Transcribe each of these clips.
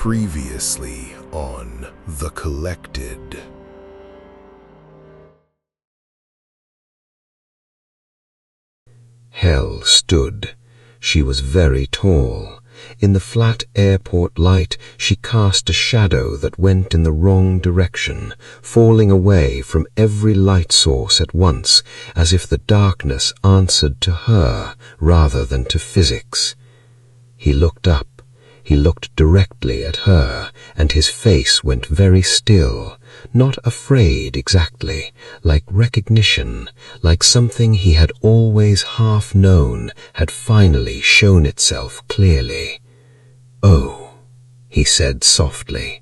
Previously on The Collected. Hell stood. She was very tall. In the flat airport light, she cast a shadow that went in the wrong direction, falling away from every light source at once, as if the darkness answered to her rather than to physics. He looked up. He looked directly at her, and his face went very still, not afraid exactly, like recognition, like something he had always half known had finally shown itself clearly. "Oh," he said softly.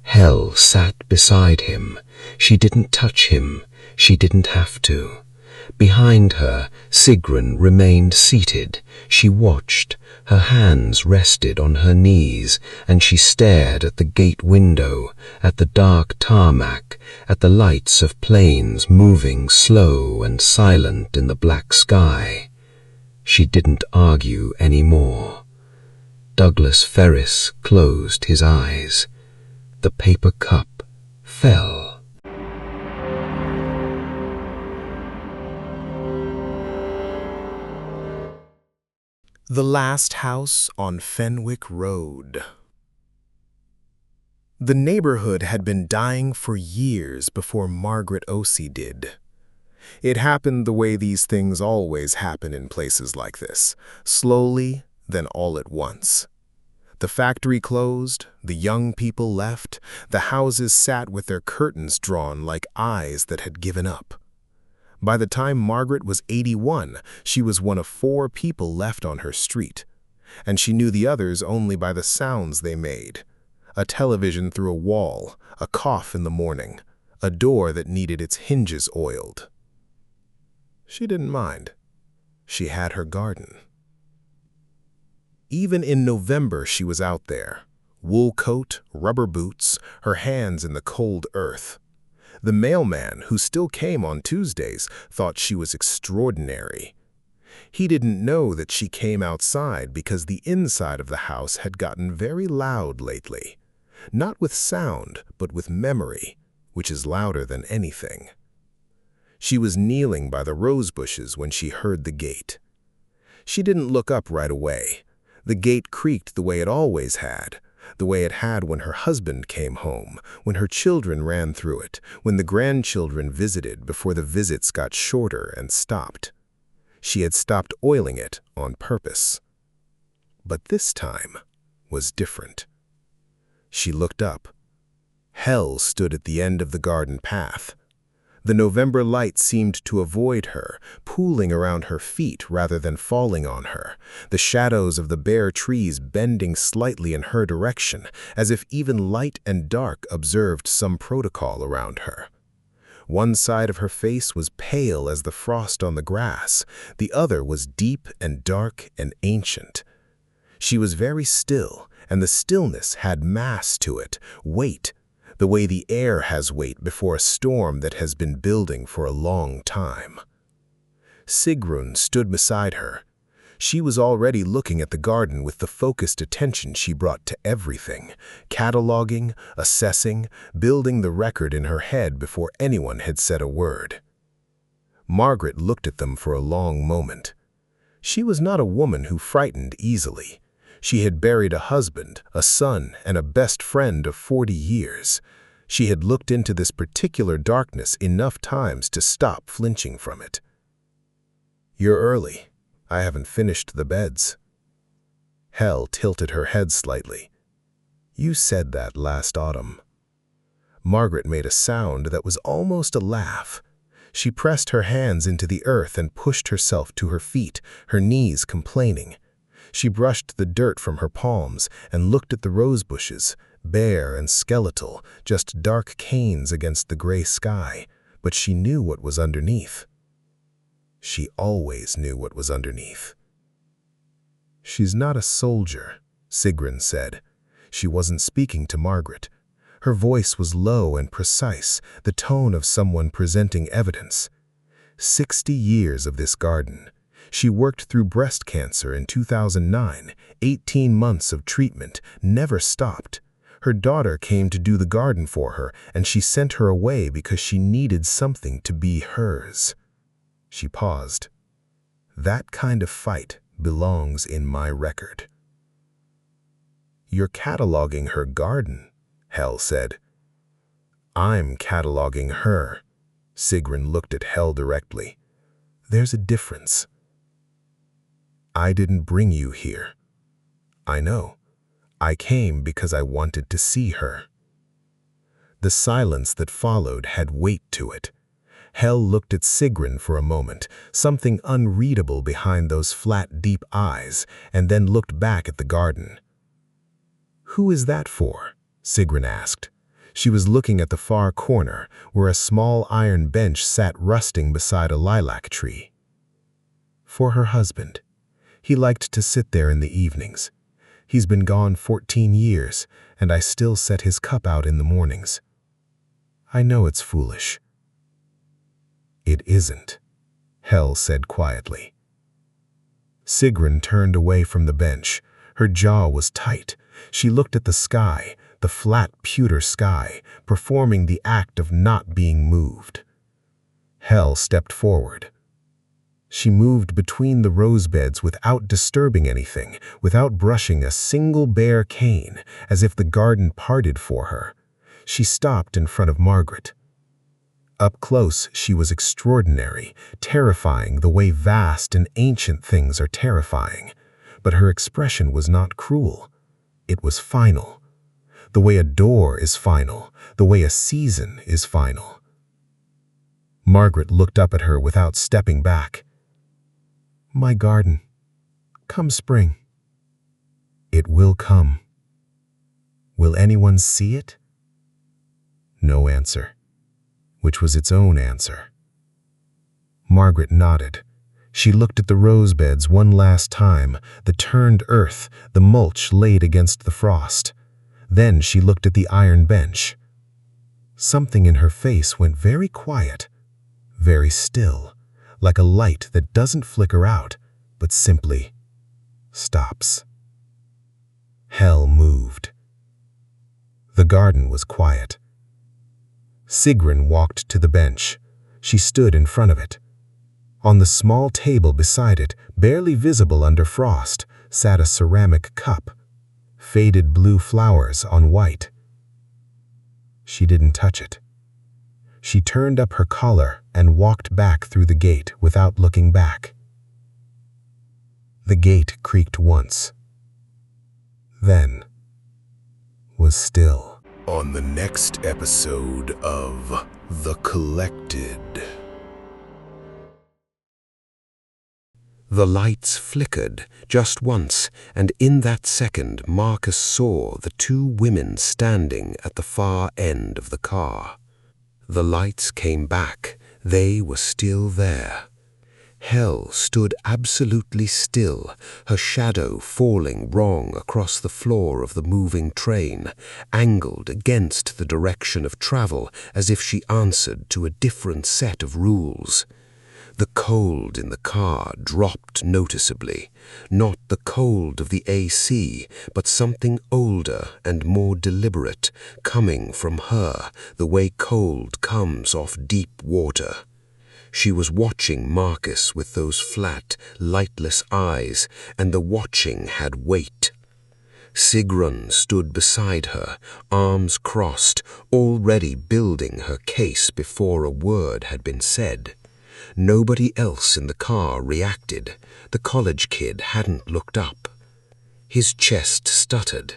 Hell sat beside him. She didn't touch him. She didn't have to. Behind her, Sigrun remained seated. She watched. Her hands rested on her knees, and she stared at the gate window, at the dark tarmac, at the lights of planes moving slow and silent in the black sky. She didn't argue any more. Douglas Ferris closed his eyes. The paper cup fell. The Last House on Fenwick Road. The neighborhood had been dying for years before Margaret Osei did. It happened the way these things always happen in places like this, slowly, then all at once. The factory closed, the young people left, the houses sat with their curtains drawn like eyes that had given up. By the time Margaret was 81, she was one of 4 people left on her street, and she knew the others only by the sounds they made. A television through a wall, a cough in the morning, a door that needed its hinges oiled. She didn't mind. She had her garden. Even in November she was out there, wool coat, rubber boots, her hands in the cold earth. The mailman, who still came on Tuesdays, thought she was extraordinary. He didn't know that she came outside because the inside of the house had gotten very loud lately. Not with sound, but with memory, which is louder than anything. She was kneeling by the rose bushes when she heard the gate. She didn't look up right away. The gate creaked the way it always had, the way it had when her husband came home, when her children ran through it, when the grandchildren visited before the visits got shorter and stopped. She had stopped oiling it on purpose. But this time was different. She looked up. Hell stood at the end of the garden path. The November light seemed to avoid her, pooling around her feet rather than falling on her, the shadows of the bare trees bending slightly in her direction, as if even light and dark observed some protocol around her. One side of her face was pale as the frost on the grass, the other was deep and dark and ancient. She was very still, and the stillness had mass to it, weight, the way the air has weight before a storm that has been building for a long time. Sigrun stood beside her. She was already looking at the garden with the focused attention she brought to everything, cataloging, assessing, building the record in her head before anyone had said a word. Margaret looked at them for a long moment. She was not a woman who frightened easily. She had buried a husband, a son, and a best friend of 40 years. She had looked into this particular darkness enough times to stop flinching from it. "You're early. I haven't finished the beds." Hell tilted her head slightly. "You said that last autumn." Margaret made a sound that was almost a laugh. She pressed her hands into the earth and pushed herself to her feet, her knees complaining. She brushed the dirt from her palms and looked at the rose bushes, bare and skeletal, just dark canes against the gray sky, but she knew what was underneath. She always knew what was underneath. "She's not a soldier," Sigrun said. She wasn't speaking to Margaret. Her voice was low and precise, the tone of someone presenting evidence. 60 years of this garden. She worked through breast cancer in 2009, 18 months of treatment, never stopped. Her daughter came to do the garden for her, and she sent her away because she needed something to be hers. She paused. That kind of fight belongs in my record. You're cataloging her garden, Hel said. I'm cataloging her. Sigrun looked at Hel directly. There's a difference. I didn't bring you here. I know. I came because I wanted to see her. The silence that followed had weight to it. Hel looked at Sigrun for a moment, something unreadable behind those flat, deep eyes, and then looked back at the garden. Who is that for? Sigrun asked. She was looking at the far corner, where a small iron bench sat rusting beside a lilac tree. For her husband. He liked to sit there in the evenings. He's been gone 14 years, and I still set his cup out in the mornings. I know it's foolish. It isn't, Hel said quietly. Sigrun turned away from the bench. Her jaw was tight. She looked at the sky, the flat pewter sky, performing the act of not being moved. Hel stepped forward. She moved between the rose beds without disturbing anything, without brushing a single bare cane, as if the garden parted for her. She stopped in front of Margaret. Up close, she was extraordinary, terrifying the way vast and ancient things are terrifying. But her expression was not cruel. It was final. The way a door is final, the way a season is final. Margaret looked up at her without stepping back. My garden. Come spring. It will come. Will anyone see it? No answer, which was its own answer. Margaret nodded. She looked at the rose beds one last time, the turned earth, the mulch laid against the frost. Then she looked at the iron bench. Something in her face went very quiet, very still, like a light that doesn't flicker out, but simply stops. Hel moved. The garden was quiet. Sigrun walked to the bench. She stood in front of it. On the small table beside it, barely visible under frost, sat a ceramic cup, faded blue flowers on white. She didn't touch it. She turned up her collar and walked back through the gate without looking back. The gate creaked once, then was still. On the next episode of The Collected. The lights flickered just once, and in that second Marcus saw the two women standing at the far end of the car. The lights came back. They were still there. Hel stood absolutely still, her shadow falling wrong across the floor of the moving train, angled against the direction of travel as if she answered to a different set of rules. The cold in the car dropped noticeably, not the cold of the AC, but something older and more deliberate, coming from her the way cold comes off deep water. She was watching Marcus with those flat, lightless eyes, and the watching had weight. Sigrun stood beside her, arms crossed, already building her case before a word had been said. Nobody else in the car reacted. The college kid hadn't looked up. His chest stuttered.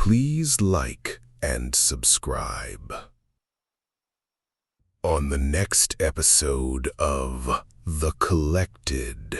Please like and subscribe. On the next episode of The Collected.